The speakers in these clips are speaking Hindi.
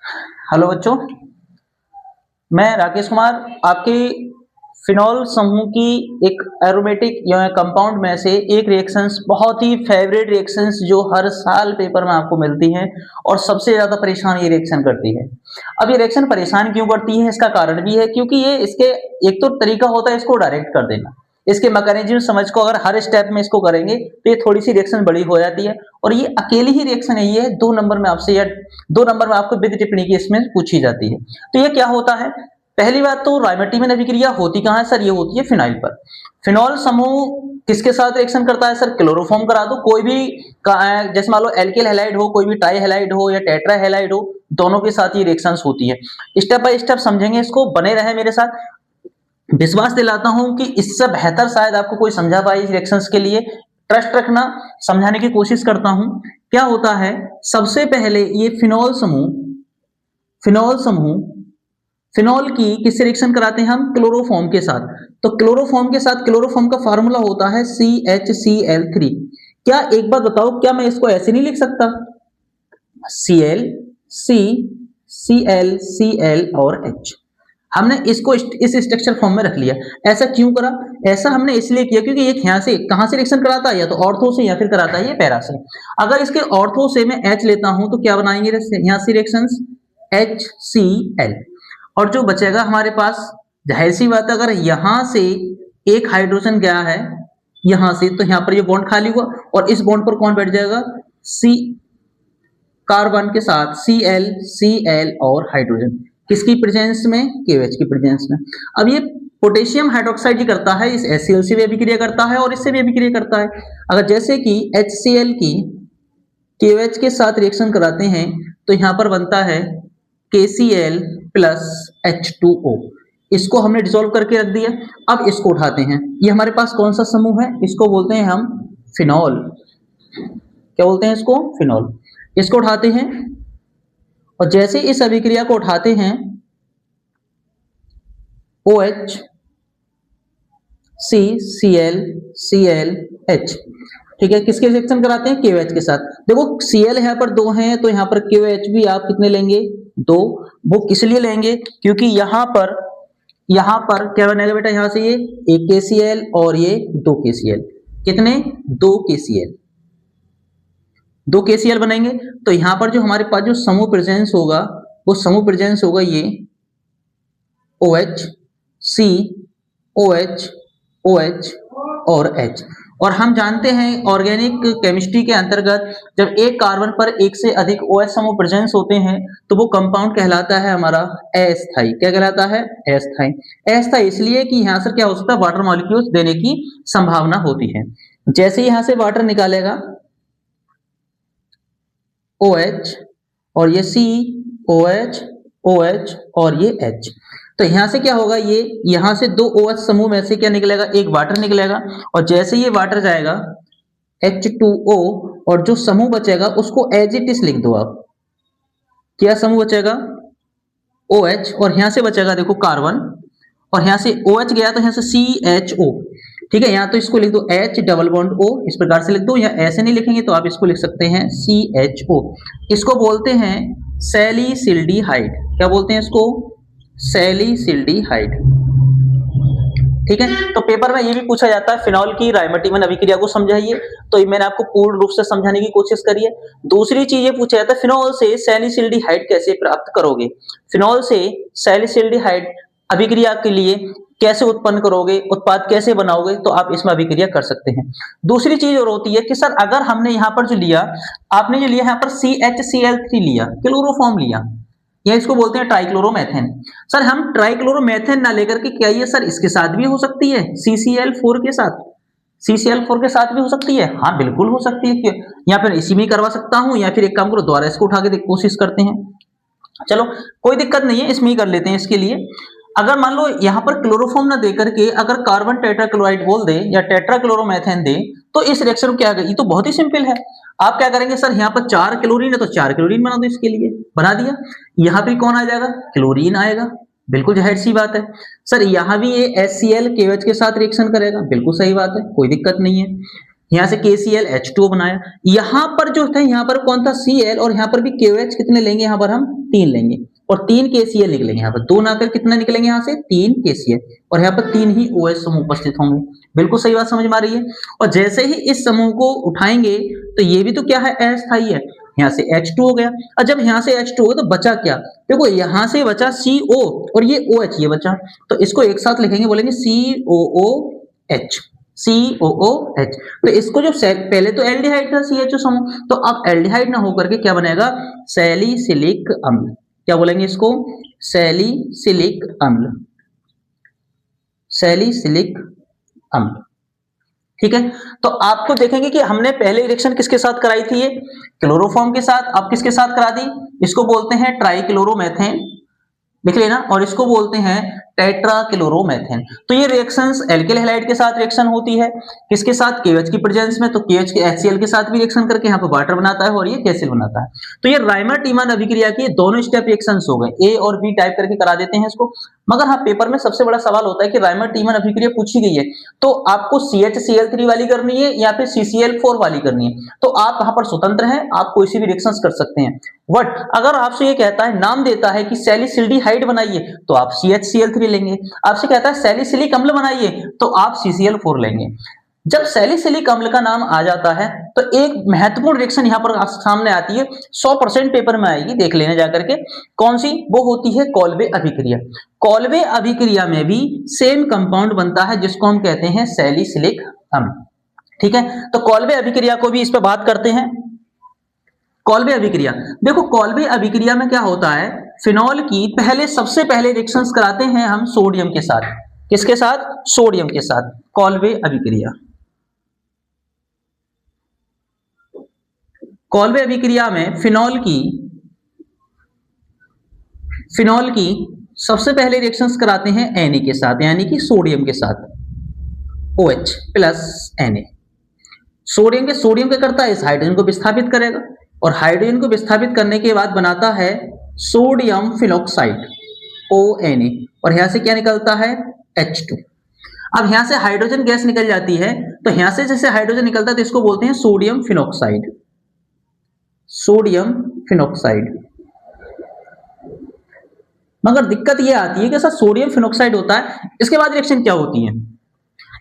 हेलो बच्चों, मैं राकेश कुमार आपके फिनॉल समूह की एक एरोमेटिक या कंपाउंड में से एक रिएक्शंस, बहुत ही फेवरेट रिएक्शंस जो हर साल पेपर में आपको मिलती हैं और सबसे ज्यादा परेशान ये रिएक्शन करती है। अब ये रिएक्शन परेशान क्यों करती है, इसका कारण भी है क्योंकि ये इसके एक तो तरीका होता है इसको डायरेक्ट कर देना। इसके मैकेनिज्म समझ को अगर हर स्टेप में इसको करेंगे तो ये थोड़ी सी रिएक्शन बड़ी हो जाती है और ये अकेली ही रिएक्शन है, ये 2 नंबर में आपसे या 2 नंबर में आपको विद टिप्पणी की इसमें पूछी जाती है। तो ये क्या होता है, पहली बात तो राइमेटिव अभिक्रिया होती कहां है सर, ये होती है फिनाइल पर। फिनॉल समूह किसके साथ रिएक्शन करता है सर, क्लोरोफॉर्म करा दो, कोई भी जैसे मान लो एल्किल हैलाइड हो, कोई भी टाई हैलाइड हो या टेट्रा हैलाइड हो, दोनों के साथ ये रिएक्शंस होती है। स्टेप बाय स्टेप समझेंगे इसको, बने रहे मेरे साथ। विश्वास दिलाता हूं कि इससे बेहतर शायद आपको कोई समझा पाए इस रिएक्शंस के लिए। ट्रस्ट रखना, समझाने की कोशिश करता हूं। क्या होता है, सबसे पहले ये फिनॉल की किससे रिएक्शन कराते हैं हम, क्लोरोफॉर्म के साथ। तो क्लोरोफॉर्म का फार्मूला होता है CHCl3। क्या एक बात बताओ, क्या मैं इसको ऐसे नहीं लिख सकता, Cl C Cl Cl और H। हमने इसको इस स्ट्रक्चर फॉर्म में रख लिया। ऐसा क्यों करा, ऐसा हमने इसलिए किया क्योंकि ये यहां से कहां से रिएक्शन कराता है, या तो ऑर्थो से या फिर कराता है ये पैरा से। अगर इसके ऑर्थो से मैं H लेता हूं तो क्या बनाएंगे यहां से रिएक्शंस HCl, और जो बचेगा हमारे पास, जाहिर सी बात है अगर यहां से एक हाइड्रोजन गया है यहां से, तो यहां पर ये बॉन्ड खाली हुआ और इस बॉन्ड पर कौन बैठ जाएगा, सी कार्बन के साथ Cl और हाइड्रोजन, किसकी प्रेजेंस में, KOH की प्रेजेंस में। अब ये पोटेशियम हाइड्रोक्साइड ही करता है, इस HCl से भी अभिक्रिया करता है और इससे भी अभिक्रिया करता है। अगर जैसे कि HCl की KOH के साथ रिएक्शन कराते हैं तो यहां पर बनता है KCl प्लस H2O। इसको हमने डिसॉल्व करके रख दिया। अब इसको उठाते हैं, ये हमारे पास कौन सा समूह है, इसको बोलते हैं हम फिनॉल। क्या बोलते हैं इसको, फिनॉल। इसको उठाते हैं और जैसे इस अभिक्रिया को उठाते हैं OH CCl ठीक है, किसके रिएक्शन कराते हैं, KOH के साथ। देखो Cl यहाँ पर 2 हैं तो यहाँ पर KOH भी आप कितने लेंगे, 2। वो किस लिए लेंगे, क्योंकि यहाँ पर क्या बनेगा बेटा, यहाँ से ये 1 KCl और ये 2 KCl, कितने, 2 KCl, 2 KCl बनेंगे। तो यहाँ पर जो हमारे पास जो समूह प्रेजेंस होगा वो समूह प्रेजेंस होगा ये OH C OH OH और H। और हम जानते हैं ऑर्गेनिक केमिस्ट्री के अंतर्गत जब एक कार्बन पर एक से अधिक OH समूह प्रेजेंस होते हैं तो वो कंपाउंड कहलाता है हमारा अस्थाई। क्या कहलाता है, अस्थाई। अस्थाई इसलिए कि यहाँ से क्या हो सकता है, वाटर मॉलिक्यूल्स देने की संभावना होती है। जैसे यहाँ से वाटर निकालेगा OH और ये C OH OH और ये H, तो यहां से क्या होगा, ये यहां से 2 OH समूह में से क्या निकलेगा, एक वाटर निकलेगा। और जैसे ये वाटर जाएगा H2O और जो समूह बचेगा उसको एज इट इज लिख दो आप। क्या समूह बचेगा, OH, और यहां से बचेगा देखो कार्बन, और यहां से OH गया तो यहां से CHO। ठीक है, यहाँ तो इसको लिख दो H डबल बॉन्ड O, इस प्रकार से लिख दो, या ऐसे नहीं लिखेंगे तो आप इसको लिख सकते हैं CHO। इसको बोलते हैं सैलिसिल्डिहाइड। क्या बोलते हैं इसको, सैलिसिल्डिहाइड। ठीक है, तो पेपर में ये भी पूछा जाता है फिनॉल की राइमेटिवन अभिक्रिया को समझाइए, तो मैंने आपको पूर्ण रूप से समझाने की कोशिश करी है। दूसरी चीज ये पूछा जाता है फिनॉल से सैलिसिल्डिहाइड कैसे प्राप्त करोगे, फिनॉल से सैलिसिल्डिहाइड अभिक्रिया के लिए कैसे उत्पन्न करोगे, उत्पाद कैसे बनाओगे, तो आप इसमें अभिक्रिया कर सकते हैं। दूसरी चीज और होती है कि सर अगर हमने यहाँ पर जो लिया, आपने जो लिया यहाँ पर CHCl3 लिया, क्लोरोफॉर्म लिया, या इसको बोलते हैं ट्राइक्लोरोमेथेन। सर हम ट्राइक्लोरोमेथेन ना लेकर के क्या ये सर इसके साथ भी हो सकती है, CCl4 के साथ, CCl4 के साथ भी हो सकती है, हाँ बिल्कुल हो सकती है, या फिर इसी में करवा सकता हूं, या फिर एक काम करो दोबारा इसको उठा के कोशिश करते हैं। चलो कोई दिक्कत नहीं है, इसमें ही कर लेते हैं। इसके लिए अगर मान लो यहाँ पर क्लोरोफॉर्म ना देकर के अगर कार्बन टेट्राक्लोराइड बोल दे या टेट्राक्लोरोमेथेन दे, तो इस रिएक्शन को क्या है, ये तो बहुत ही सिंपल है। आप क्या करेंगे, सर यहाँ पर 4 क्लोरीन है तो 4 क्लोरीन बना दो, इसके लिए बना दिया। यहाँ पे कौन आ जाएगा, क्लोरीन आएगा, बिल्कुल जाहिर सी बात है। सर यहाँ भी ये HCl KOH के साथ रिएक्शन करेगा, बिल्कुल सही बात है, कोई दिक्कत नहीं है। यहाँ से KClH2O बनाया, यहाँ पर जो था यहाँ पर कौन था Cl, और यहाँ पर भी KOH कितने लेंगे, यहाँ पर हम 3 लेंगे और 3 KCl निकलेंगे, यहाँ पर 2 ना कर कितना निकलेंगे यहाँ से 3 KCl, और यहाँ पर 3 ही OH समूह उपस्थित होंगे। बिल्कुल सही बात समझ में आ रही है। और जैसे ही इस समूह को उठाएंगे तो ये भी तो क्या है, अस्थायी है, यहाँ से H2 हो गया। और जब यहाँ से H2 हो तो बचा क्या, देखो यहाँ से बचा CO और ये OH ये बचा, तो इसको एक साथ लिखेंगे, बोलेंगे COOH, COOH। तो इसको जो पहले तो एल्डिहाइड था CHO समूह, तो अब एल्डिहाइड ना होकर के क्या बनेगा, सैलिसिलिक अम्ल। क्या बोलेंगे इसको, सैलिसिलिक अम्ल, सैलिसिलिक अम्ल। ठीक है, तो आपको देखेंगे कि हमने पहले रिएक्शन किसके साथ कराई थी, ये क्लोरोफॉर्म के साथ। अब किसके साथ करा दी, इसको बोलते हैं ट्राइक्लोरोमेथेन, लिख लेना, और इसको बोलते हैं टेट्राक्लोरोमेथेन। तो ये रिएक्शंस एल्किल हैलाइड के साथ रिएक्शन होती है, किसके साथ, KOH की प्रेजेंस में, तो KOH के HCl के साथ भी रिएक्शन करके यहाँ पे वाटर बनाता है और ये कैसिल बनाता है। तो ये राइमर-टीमन अभिक्रिया की दोनों स्टेप रिएक्शंस हो गए, A और B टाइप करके करा देते हैं इसको। मगर हाँ, पेपर में सबसे बड़ा सवाल होता है कि राइमर-टीमन अभिक्रिया पूछी गई है तो आपको CHCl3 वाली करनी है या फिर CCl4 वाली करनी है, तो आप वहां पर स्वतंत्र हैं, आप कोई सी भी रिएक्शंस कर सकते हैं। बट अगर आपसे ये कहता है, नाम देता है कि सैलिसिल्डिहाइड बनाइए, तो आप CHCl3 लेंगे। आपसे कहता है सैलिसिलिक अम्ल बनाइए, तो आप CCl4 लेंगे। जब सैलिसिलिक अम्ल का नाम आ जाता है तो एक महत्वपूर्ण रिएक्शन यहाँ पर सामने आती है, 100% पेपर में आएगी, देख लेना जाकर के, कौन सी, वो होती है कॉल्वे अभिक्रिया। कॉल्वे अभिक्रिया में भी सेम कंपाउंड बनता है जिसको हम कहते हैं सैलिसिलिक अम्ल। ठीक है, तो कॉल्वे अभिक्रिया को भी इस पर बात करते हैं। कॉल्वे अभिक्रिया, देखो कॉल्वे अभिक्रिया में क्या होता है, फिनॉल की सबसे पहले रिएक्शंस कराते हैं हम सोडियम के साथ। किसके साथ, सोडियम के साथ, कॉल्वे अभिक्रिया। कॉल्वे अभिक्रिया में फिनॉल की सबसे पहले रिएक्शंस कराते हैं Na के साथ, यानी कि सोडियम के साथ, OH प्लस Na। सोडियम क्या करता है, इस हाइड्रोजन को विस्थापित करेगा, और हाइड्रोजन को विस्थापित करने के बाद बनाता है सोडियम फिनॉक्साइड ONA, और यहां से क्या निकलता है, H2। अब यहां से हाइड्रोजन गैस निकल जाती है, तो यहां से जैसे हाइड्रोजन निकलता है तो इसको बोलते हैं सोडियम फिनॉक्साइड, सोडियम फिनॉक्साइड। मगर दिक्कत यह आती है कि सर सोडियम फिनॉक्साइड होता है, इसके बाद रिएक्शन क्या होती है,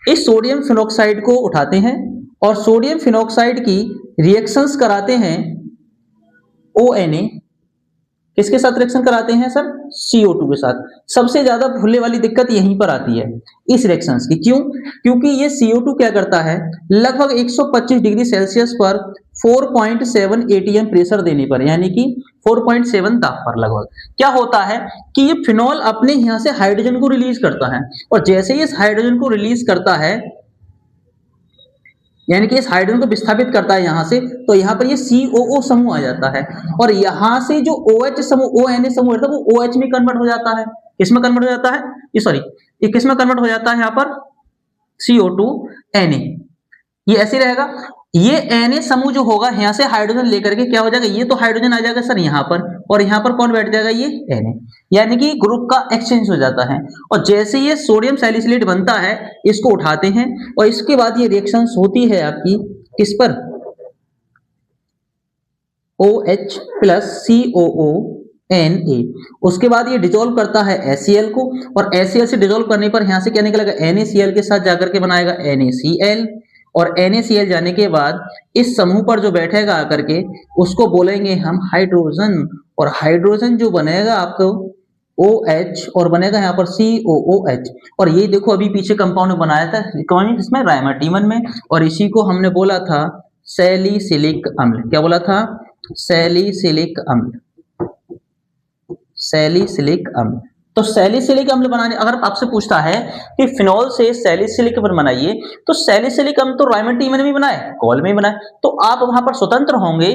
इस सोडियम फिनॉक्साइड को उठाते हैं और सोडियम फिनॉक्साइड की रिएक्शंस कराते हैं ONA। किसके साथ रिएक्शन कराते हैं सर, CO2 के साथ। सबसे ज्यादा भूलने वाली दिक्कत यहीं पर आती है इस रिएक्शंस की, क्यों, क्योंकि ये CO2 क्या करता है, लगभग 125 डिग्री सेल्सियस पर 4.7 ATM प्रेशर देने पर, यानी कि 4.7 ताप पर लगभग क्या होता है कि ये फिनॉल अपने यहां से हाइड्रोजन को रिलीज करता है, और जैसे ही इस हाइड्रोजन को रिलीज करता है, यानी कि इस हाइड्रोजन को विस्थापित करता है यहां से, तो यहां पर ये COO समूह आ जाता है, और यहां से जो OH समूह ONA समूह है वो OH में कन्वर्ट हो जाता है। किसमें कन्वर्ट हो जाता है, ये किसमें कन्वर्ट हो जाता है, यहां पर CO2 Na। ये ऐसे रहेगा, ये Na समूह जो होगा यहां से हाइड्रोजन लेकर के क्या हो जाएगा, ये तो हाइड्रोजन आ जाएगा सर यहां पर, और यहां पर कौन बैठ जाएगा, ये Na, यानी कि ग्रुप का एक्सचेंज हो जाता है। और जैसे ये सोडियम सैलिसिलेट बनता है, इसको उठाते हैं और इसके बाद ये रिएक्शंस होती है आपकी किस पर, OH प्लस COO उसके बाद ये डिजोल्व करता है HCl को, और HCl से डिजोल्व करने पर यहां से क्या निकलेगा, NaCl के साथ जाकर के बनाएगा NaCl, और NaCl जाने के बाद इस समूह पर जो बैठेगा आकर के उसको बोलेंगे हम हाइड्रोजन, और हाइड्रोजन जो बनेगा आपको OH और बनेगा यहाँ पर COOH। और ये देखो अभी पीछे कंपाउंड बनाया था कौन, इसमें राइमर-टीमन में, और इसी को हमने बोला था सैलिसिलिक अम्ल। क्या बोला था, सैलिसिलिक अम्ल, सैलिसिलिक अम्ल। तो सैलिसिलिक अम्ल बनाने, अगर आपसे पूछता है कि फिनॉल से सैलिसिलिक अम्ल बनाइए, तो सैलिसिलिक अम्ल तो राइमर-टीमन में बनाए, कॉल में बनाए, तो आप वहां पर स्वतंत्र होंगे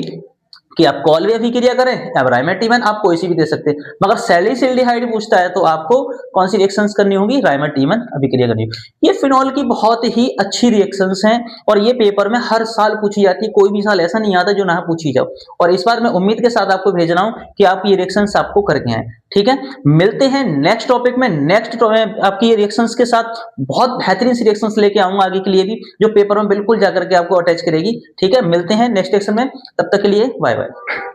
कि आप कॉल्वे अभिक्रिया करें या राइमर-टीमन, आप कोई सी भी दे सकते हैं। मगर सैलिसिल्डिहाइड पूछता है तो आपको कौन सी रिएक्शंस करनी होगी, राइमर-टीमन अभिक्रिया करनी होगी। ये फिनॉल की बहुत ही अच्छी रिएक्शंस हैं, और ये पेपर में हर साल पूछी जाती है, कोई भी साल ऐसा नहीं आता जो ना पूछी जाओ। और इस बार मैं उम्मीद के साथ आपको भेज रहा हूं कि आप ये रिएक्शंस आपको करके आए। ठीक है, मिलते हैं नेक्स्ट टॉपिक में, नेक्स्ट आपकी रिएक्शंस के साथ बहुत बेहतरीन सी रिएक्शंस लेके आऊंगा आगे के लिए भी, जो पेपर में बिल्कुल जाकर के आपको अटैच करेगी। ठीक है, मिलते हैं नेक्स्ट सेक्शन में, तब तक के लिए बाय बाय।